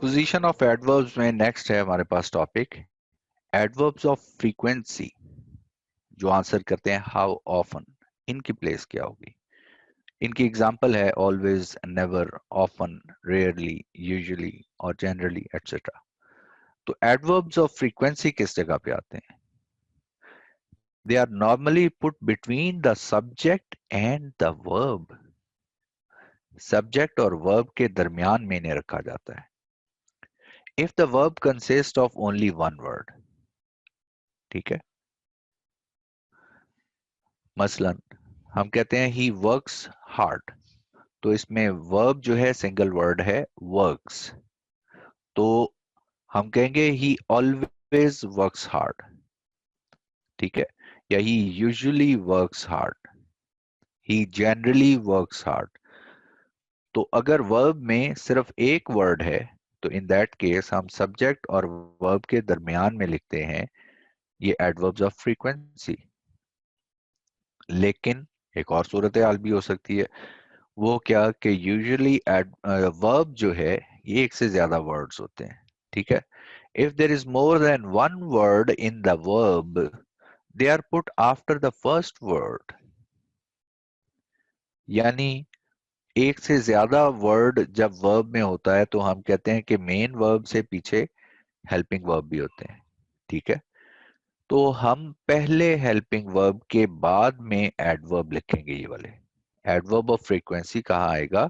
Preposition of adverbs में next है हमारे पास टॉपिक एडवर्ब्स ऑफ फ्रीक्वेंसी, जो आंसर करते हैं हाउ ऑफन। इनकी प्लेस क्या होगी? इनकी एग्जांपल है always, never, often, rarely, usually और जनरली एटसेट्रा। तो एडवर्ब्स ऑफ फ्रीक्वेंसी किस जगह पे आते हैं? They are normally put between the subject and the verb. Subject और वर्ब के दरमियान में इन्हें रखा जाता है। If the verb consist of only one word, ठीक है, मसलन हम कहते हैं ही वर्क्स हार्ड, तो इसमें वर्ब जो है सिंगल वर्ड है वर्क्स, तो हम कहेंगे ही ऑलवेज वर्क्स हार्ड, ठीक है, या ही यूजुअली वर्क्स हार्ड, ही जनरली वर्क्स हार्ड। तो अगर वर्ब में सिर्फ एक वर्ड है तो इन दैट केस हम सब्जेक्ट और वर्ब के दरमियान में लिखते हैं ये एडवर्ब्स ऑफ फ्रीक्वेंसी। लेकिन एक और सूरत हाल भी हो सकती है, वो क्या कि यूजुअली वर्ब जो है ये एक से ज्यादा वर्ड्स होते हैं, ठीक है। If there is more than one word in the verb, they are put after the first word. यानी एक से ज्यादा वर्ड जब वर्ब में होता है तो हम कहते हैं कि मेन वर्ब से पीछे हेल्पिंग वर्ब भी होते हैं, ठीक है। तो हम पहले हेल्पिंग वर्ब के बाद में एडवर्ब लिखेंगे। ये वाले एडवर्ब ऑफ फ्रीक्वेंसी कहाँ आएगा?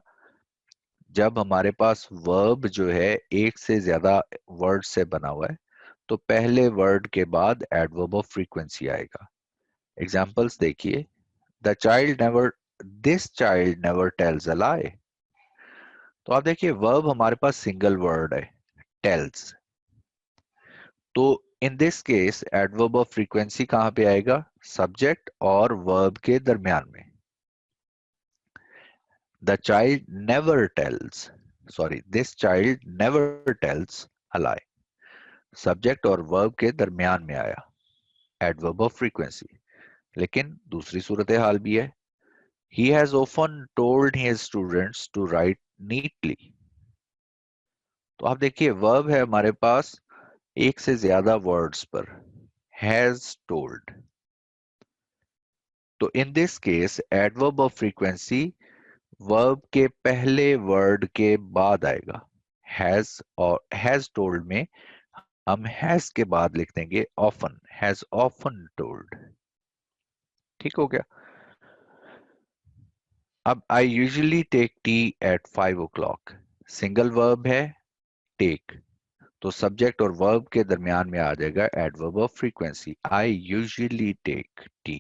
जब हमारे पास वर्ब जो है एक से ज्यादा वर्ड से बना हुआ है तो पहले वर्ड के बाद एडवर्ब ऑफ फ्रीक्वेंसी आएगा। एग्जांपल्स देखिए, the child never, this child never tells a lie. तो आप देखिए वर्ब हमारे पास सिंगल वर्ड है टेल्स, तो in this case adverb of frequency कहां पे आएगा? सब्जेक्ट और वर्ब के दरमियान में। The child never tells, sorry this child never tells a lie, subject और वर्ब के दरमियान में आया एडवर्ब ऑफ फ्रीक्वेंसी। लेकिन दूसरी सूरत हाल भी है, he has often told his students to write neatly. तो आप देखिए वर्ब है हमारे पास एक से ज्यादा वर्ड्स पर, हैज टोल्ड। तो in this case adverb of frequency verb के पहले वर्ड के बाद आएगा हैज, और हैज टोल्ड में हम हैज के बाद लिख देंगे ऑफन, हैज ऑफन टोल्ड। ठीक हो गया। अब I usually take tea at 5 o'clock, single verb है टेक, तो सब्जेक्ट और वर्ब के दरमियान में आ जाएगा adverb of frequency, I usually take T.